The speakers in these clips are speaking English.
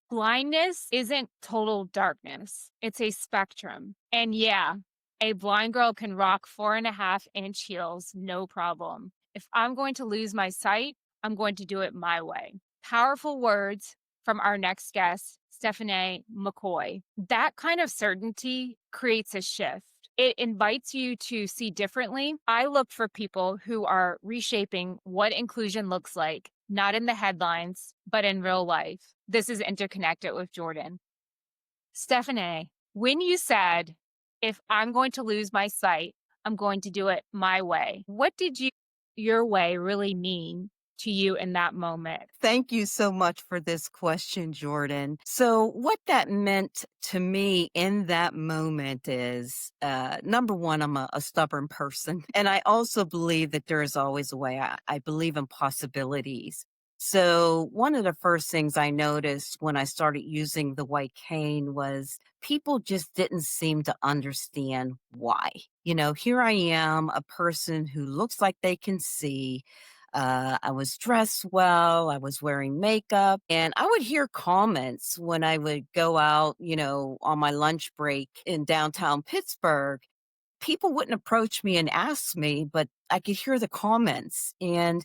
Blindness isn't total darkness, it's a spectrum. And yeah, a blind girl can rock 4.5-inch heels, no problem. If I'm going to lose my sight, I'm going to do it my way. Powerful words from our next guest, Stephanae McCoy. That kind of certainty creates a shift. It invites you to see differently. I look for people who are reshaping what inclusion looks like, not in the headlines, but in real life. This is Interconnected with Jourdan. Stephanie, when you said, if I'm going to lose my sight, I'm going to do it my way, what did your way really mean to you in that moment? Thank you so much for this question, Jordan. So, what that meant to me in that moment is number one, I'm a stubborn person. And I also believe that there is always a way. I believe in possibilities. So, one of the first things I noticed when I started using the white cane was people just didn't seem to understand why. Here I am, a person who looks like they can see. I was dressed well, I was wearing makeup, and I would hear comments when I would go out, on my lunch break in downtown Pittsburgh. People wouldn't approach me and ask me, but I could hear the comments and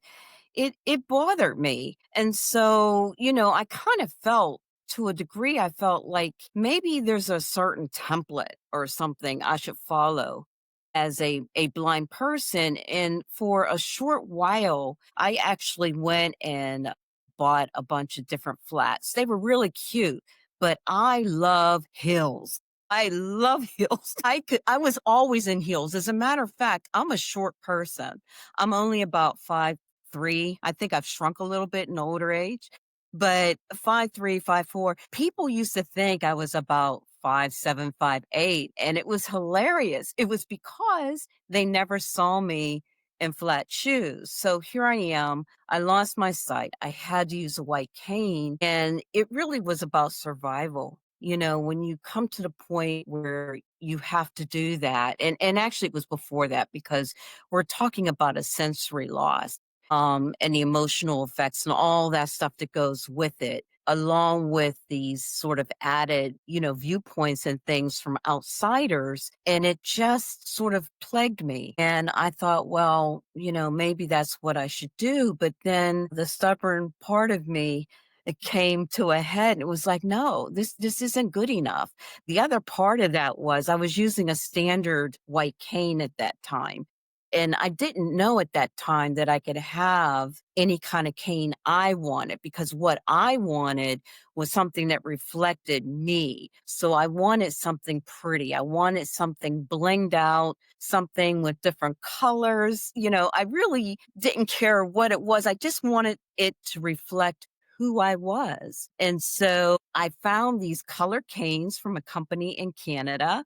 it bothered me. And so, I kind of felt to a degree, I felt like maybe there's a certain template or something I should follow as a blind person. And for a short while, I actually went and bought a bunch of different flats. They were really cute, but I love heels. I love heels. I was always in heels. As a matter of fact, I'm a short person. I'm only about 5'3". I think I've shrunk a little bit in older age, but 5'3", 5'4". People used to think I was about 5'7", 5'8", and it was hilarious. It was because they never saw me in flat shoes. So here I am. I lost my sight. I had to use a white cane, and it really was about survival. When you come to the point where you have to do that, and actually it was before that because we're talking about a sensory loss, and the emotional effects and all that stuff that goes with it, along with these sort of added, viewpoints and things from outsiders. And it just sort of plagued me. And I thought, well, maybe that's what I should do. But then the stubborn part of me, it came to a head and it was like, no, this isn't good enough. The other part of that was I was using a standard white cane at that time. And I didn't know at that time that I could have any kind of cane I wanted, because what I wanted was something that reflected me. So I wanted something pretty. I wanted something blinged out, something with different colors. I really didn't care what it was. I just wanted it to reflect who I was. And so I found these color canes from a company in Canada,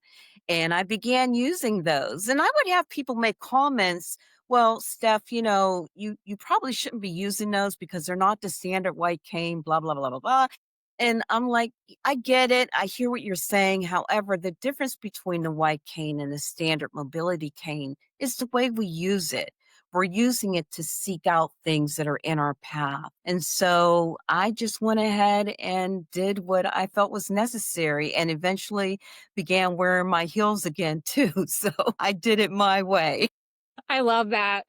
and I began using those. And I would have people make comments, well, Steph, you probably shouldn't be using those because they're not the standard white cane, blah, blah, blah, blah, blah. And I'm like, I get it. I hear what you're saying. However, the difference between the white cane and the standard mobility cane is the way we use it. We're using it to seek out things that are in our path. And so I just went ahead and did what I felt was necessary, and eventually began wearing my heels again too. So I did it my way. I love that.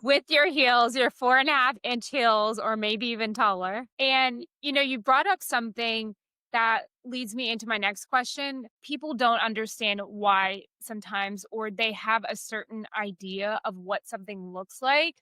With your heels, your 4.5-inch heels, or maybe even taller. And, you brought up something that leads me into my next question. People don't understand why sometimes, or they have a certain idea of what something looks like.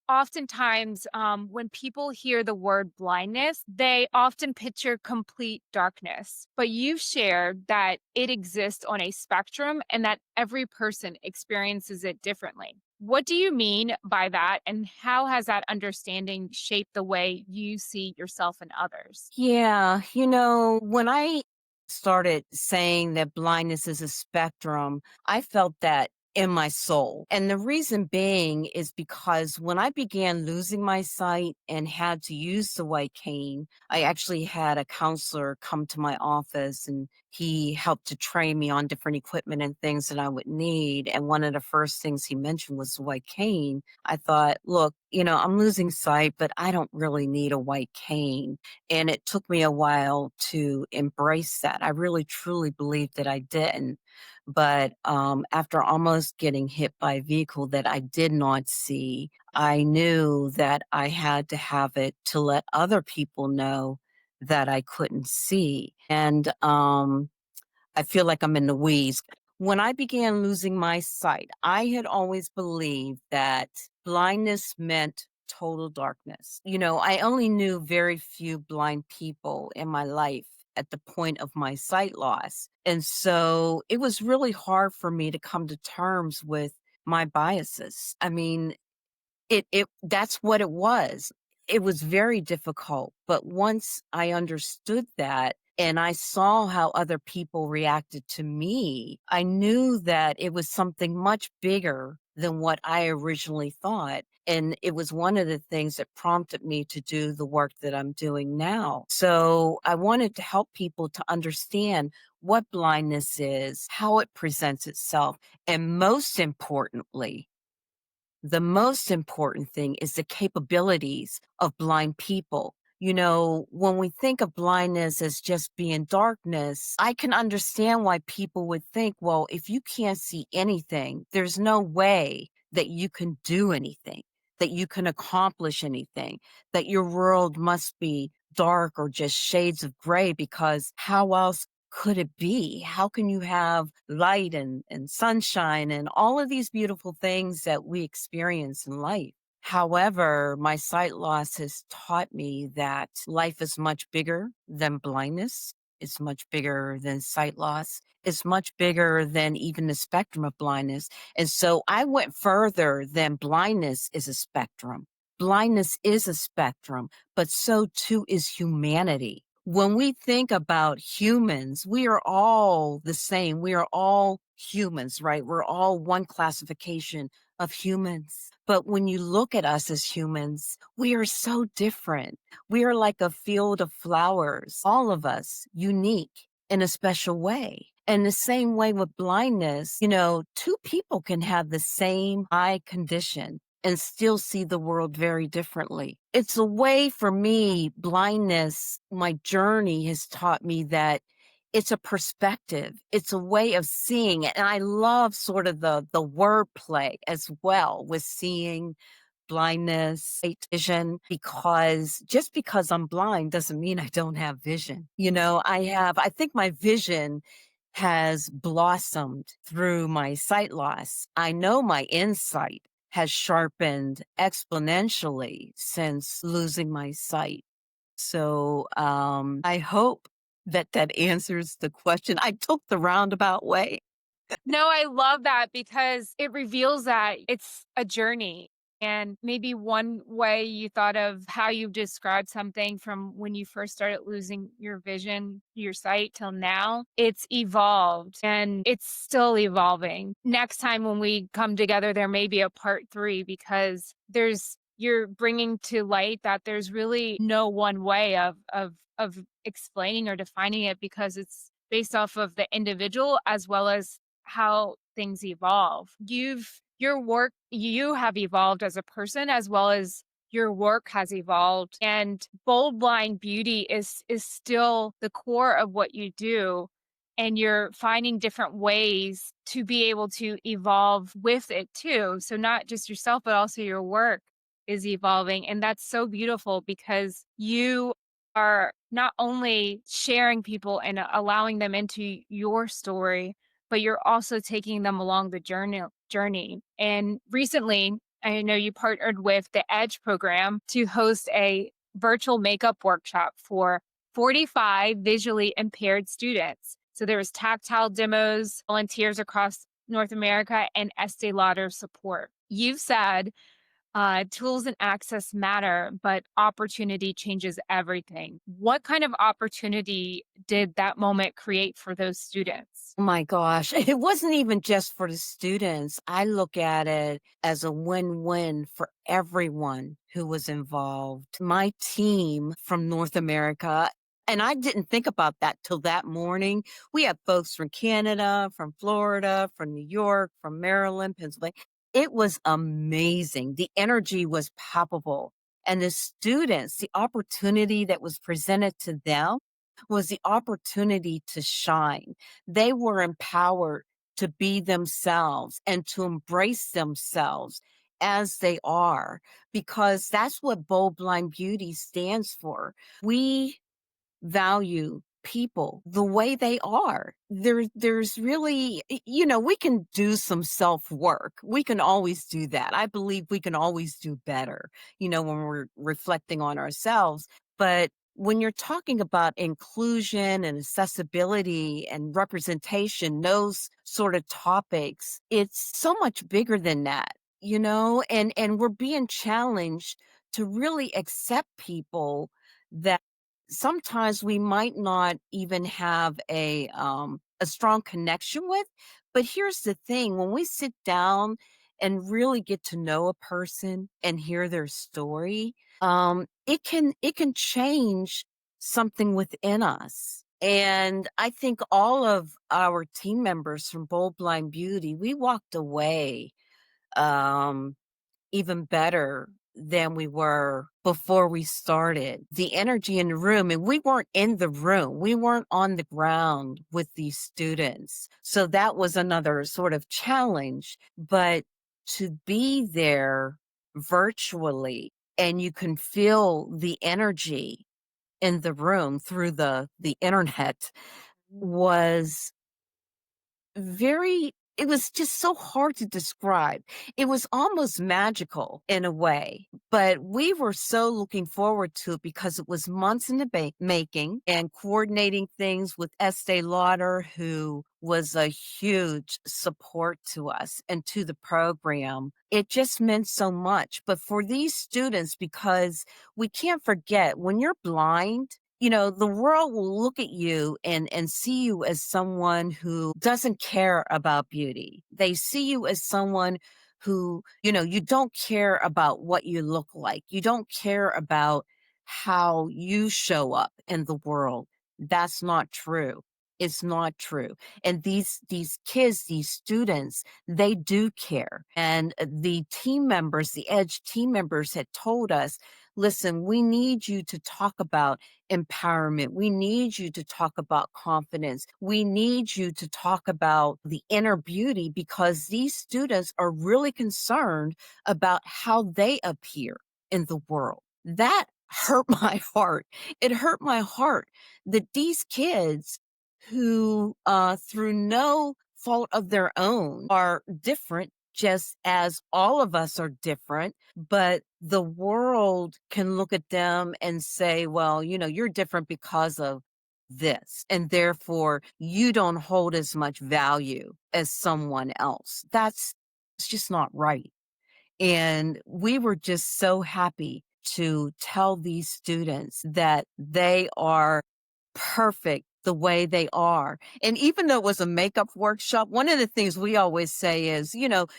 Oftentimes, when people hear the word blindness, they often picture complete darkness. But you've shared that it exists on a spectrum and that every person experiences it differently. What do you mean by that? And how has that understanding shaped the way you see yourself and others? Yeah, when I started saying that blindness is a spectrum, I felt that in my soul. And the reason being is because when I began losing my sight and had to use the white cane, I actually had a counselor come to my office and he helped to train me on different equipment and things that I would need. And one of the first things he mentioned was the white cane. I thought, look, I'm losing sight, but I don't really need a white cane. And it took me a while to embrace that. I really truly believed that I didn't. But after almost getting hit by a vehicle that I did not see, I knew that I had to have it to let other people know that I couldn't see. And I feel like I'm in the weeds. When I began losing my sight, I had always believed that blindness meant total darkness. I only knew very few blind people in my life at the point of my sight loss. And so it was really hard for me to come to terms with my biases. I mean, that's what it was. It was very difficult, but once I understood that and I saw how other people reacted to me, I knew that it was something much bigger than what I originally thought. And it was one of the things that prompted me to do the work that I'm doing now. So I wanted to help people to understand what blindness is, how it presents itself, and most importantly, the most important thing is the capabilities of blind people. When we think of blindness as just being darkness, I can understand why people would think, well, if you can't see anything, there's no way that you can do anything, that you can accomplish anything, that your world must be dark or just shades of gray, because how else could it be? How can you have light and sunshine and all of these beautiful things that we experience in life? However, my sight loss has taught me that life is much bigger than blindness. It's much bigger than sight loss. It's much bigger than even the spectrum of blindness. And so I went further than blindness is a spectrum. Blindness is a spectrum, but so too is humanity. When we think about humans, we are all the same. We are all humans, right? We're all one classification of humans. But when you look at us as humans, we are so different. We are like a field of flowers, all of us unique in a special way. And the same way with blindness, two people can have the same eye condition and still see the world very differently. It's a way for me, blindness, my journey has taught me that it's a perspective. It's a way of seeing it. And I love sort of the wordplay as well with seeing blindness, sight, vision, because just because I'm blind doesn't mean I don't have vision. I think my vision has blossomed through my sight loss. I know my insight has sharpened exponentially since losing my sight. So I hope that answers the question. I took the roundabout way. No, I love that because it reveals that it's a journey. And maybe one way you thought of how you've described something from when you first started losing your vision, your sight till now, it's evolved and it's still evolving. Next time when we come together, there may be a part three because you're bringing to light that there's really no one way of explaining or defining it because it's based off of the individual as well as how things evolve. You have evolved as a person as well as your work has evolved, and bold blind beauty is still the core of what you do, and you're finding different ways to be able to evolve with it too. So not just yourself but also your work is evolving, and that's so beautiful because you are not only sharing people and allowing them into your story, but you're also taking them along the journey. And recently, I know you partnered with the Edge program to host a virtual makeup workshop for 45 visually impaired students. So there was tactile demos, volunteers across North America, and Estee Lauder support. You've said Tools and access matter, but opportunity changes everything. What kind of opportunity did that moment create for those students? Oh my gosh, it wasn't even just for the students. I look at it as a win-win for everyone who was involved. My team from North America, and I didn't think about that till that morning. We had folks from Canada, from Florida, from New York, from Maryland, Pennsylvania. It was amazing. The energy was palpable. And the students, the opportunity that was presented to them was the opportunity to shine. They were empowered to be themselves and to embrace themselves as they are, because that's what Bold Blind Beauty stands for. We value people the way they are. There's really, we can do some self-work. We can always do that. I believe we can always do better, when we're reflecting on ourselves. But when you're talking about inclusion and accessibility and representation, those sort of topics, it's so much bigger than that, and we're being challenged to really accept people that sometimes we might not even have a strong connection with. But here's the thing, when we sit down and really get to know a person and hear their story, it can change something within us. And I think all of our team members from Bold Blind Beauty, we walked away um even better than we were before we started. The energy in the room, and we weren't in the room, we weren't on the ground with these students. So that was another sort of challenge. But to be there virtually, and you can feel the energy in the room through the internet, was it was just so hard to describe. It was almost magical in a way, but we were so looking forward to it because it was months in the making, and coordinating things with Estee Lauder, who was a huge support to us and to the program. It just meant so much. But for these students, because we can't forget, when you're blind, the world will look at you and see you as someone who doesn't care about beauty. They see you as someone who, you don't care about what you look like. You don't care about how you show up in the world. That's not true. It's not true. And these kids, these students, they do care. And the team members, the Edge team members had told us, listen, we need you to talk about empowerment. We need you to talk about confidence. We need you to talk about the inner beauty, because these students are really concerned about how they appear in the world. That hurt my heart. It hurt my heart that these kids who, through no fault of their own, are different, just as all of us are different, but the world can look at them and say, well, you're different because of this, and therefore you don't hold as much value as someone else. It's just not right. And we were just so happy to tell these students that they are perfect the way they are. And even though it was a makeup workshop, one of the things we always say is, you don't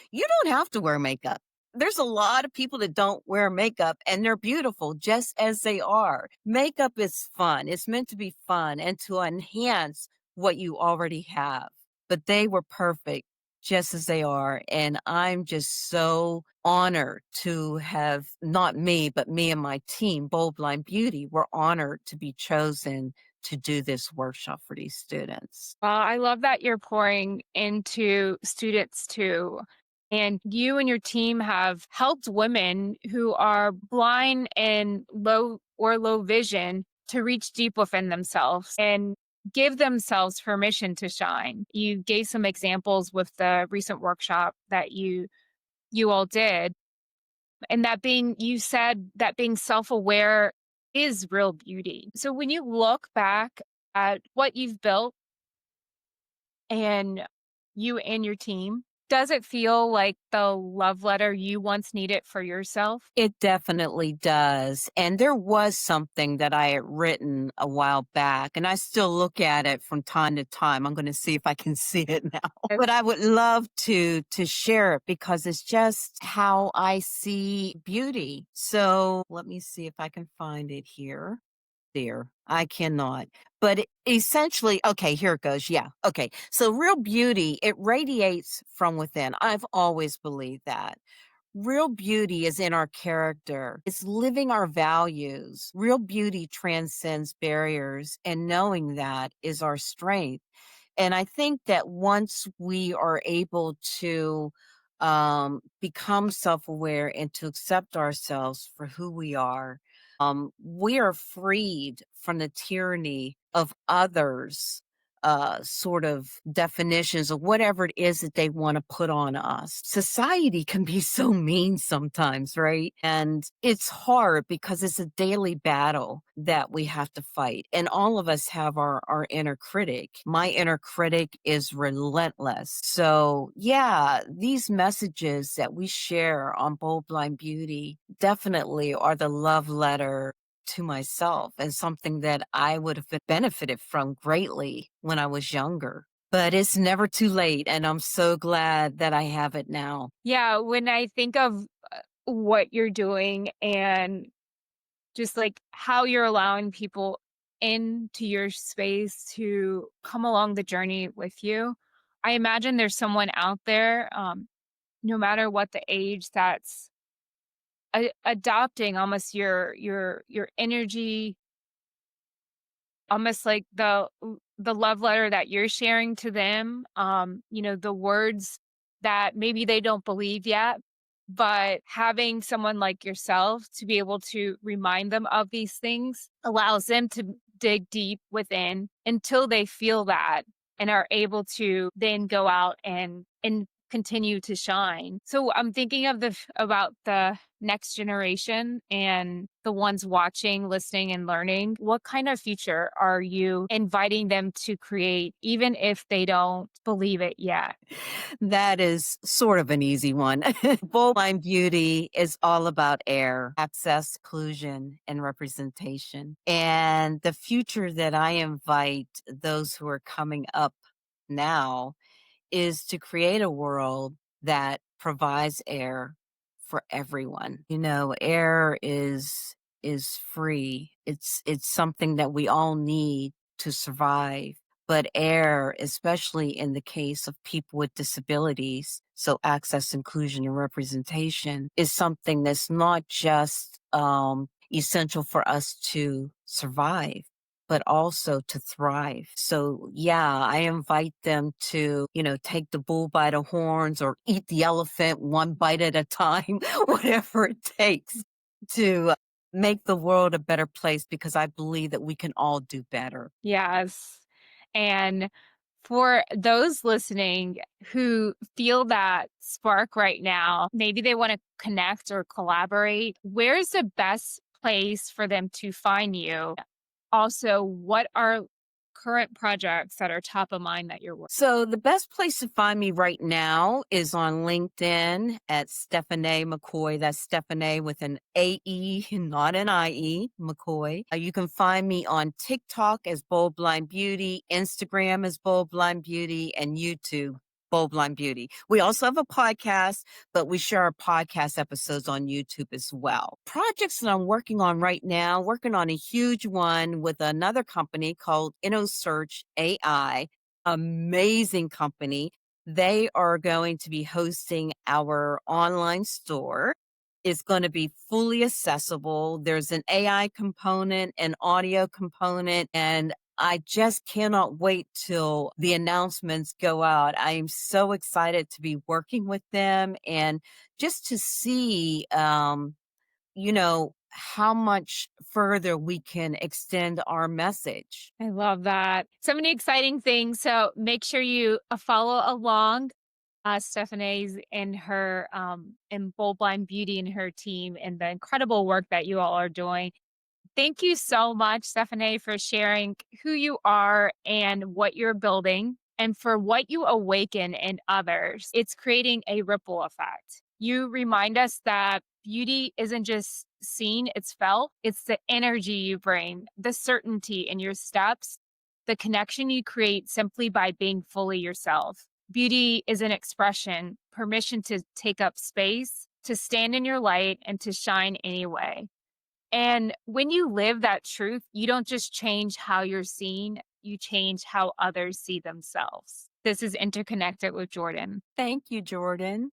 have to wear makeup. There's a lot of people that don't wear makeup and they're beautiful just as they are. Makeup is fun. It's meant to be fun and to enhance what you already have. But they were perfect just as they are. And I'm just so honored to have, not me, but me and my team, Bold Blind Beauty, were honored to be chosen to do this workshop for these students. Well, I love that you're pouring into students too. And you and your team have helped women who are blind and low vision to reach deep within themselves and give themselves permission to shine. You gave some examples with the recent workshop that you all did. And you said that being self-aware is real beauty. So when you look back at what you've built and you and your team, Does it feel like the love letter you once needed for yourself? It definitely does. And there was something that I had written a while back, and I still look at it from time to time. I'm going to see if I can see it now. But I would love to share it because it's just how I see beauty. So let me see if I can find it here. There, I cannot. But essentially, okay, here it goes. Yeah. Okay. So real beauty, it radiates from within. I've always believed that. Real beauty is in our character. It's living our values. Real beauty transcends barriers, and knowing that is our strength. And I think that once we are able to become self aware and to accept ourselves for who we are freed from the tyranny of others sort of definitions of whatever it is that they want to put on us. Society can be so mean sometimes, right? And it's hard because it's a daily battle that we have to fight. And all of us have our inner critic. My inner critic is relentless. So, yeah, these messages that we share on Bold Blind Beauty definitely are the love letter to myself and something that I would have benefited from greatly when I was younger. But it's never too late, and I'm so glad that I have it now. Yeah, when I think of what you're doing and just like how you're allowing people into your space to come along the journey with you, I imagine there's someone out there, no matter what the age, that's adopting almost your energy, almost like the love letter that you're sharing to them, the words that maybe they don't believe yet, but having someone like yourself to be able to remind them of these things allows them to dig deep within until they feel that and are able to then go out and continue to shine. So I'm thinking of about the next generation and the ones watching, listening, and learning. What kind of future are you inviting them to create, even if they don't believe it yet? That is sort of an easy one. Bold Line Beauty is all about air, access, inclusion, and representation. And the future that I invite those who are coming up now is to create a world that provides air for everyone. You know, air is free. It's something that we all need to survive. But air, especially in the case of people with disabilities, so access, inclusion, and representation is something that's not just essential for us to survive but also to thrive. So, yeah, I invite them to, take the bull by the horns or eat the elephant one bite at a time, whatever it takes to make the world a better place because I believe that we can all do better. Yes. And for those listening who feel that spark right now, maybe they want to connect or collaborate, where's the best place for them to find you? Also, what are current projects that are top of mind that you're working? So the best place to find me right now is on LinkedIn at Stephanae McCoy. That's Stephanae with an AE, not an IE, McCoy. You can find me on TikTok as Bold Blind Beauty, Instagram as Bold Blind Beauty, and YouTube. Bold Blind Beauty. We also have a podcast, but we share our podcast episodes on YouTube as well. Projects that I'm working on right now, working on a huge one with another company called InnoSearch AI, amazing company. They are going to be hosting our online store. It's going to be fully accessible. There's an AI component, an audio component, and I just cannot wait till the announcements go out. I am so excited to be working with them and just to see, how much further we can extend our message. I love that. So many exciting things. So make sure you follow along Stephanie's and her and Bold Blind Beauty and her team and the incredible work that you all are doing. Thank you so much, Stephanie, for sharing who you are and what you're building. And for what you awaken in others, it's creating a ripple effect. You remind us that beauty isn't just seen, it's felt. It's the energy you bring, the certainty in your steps, the connection you create simply by being fully yourself. Beauty is an expression, permission to take up space, to stand in your light, and to shine anyway. And when you live that truth, you don't just change how you're seen, you change how others see themselves. This is Interconnected with Jourdan. Thank you, Jourdan.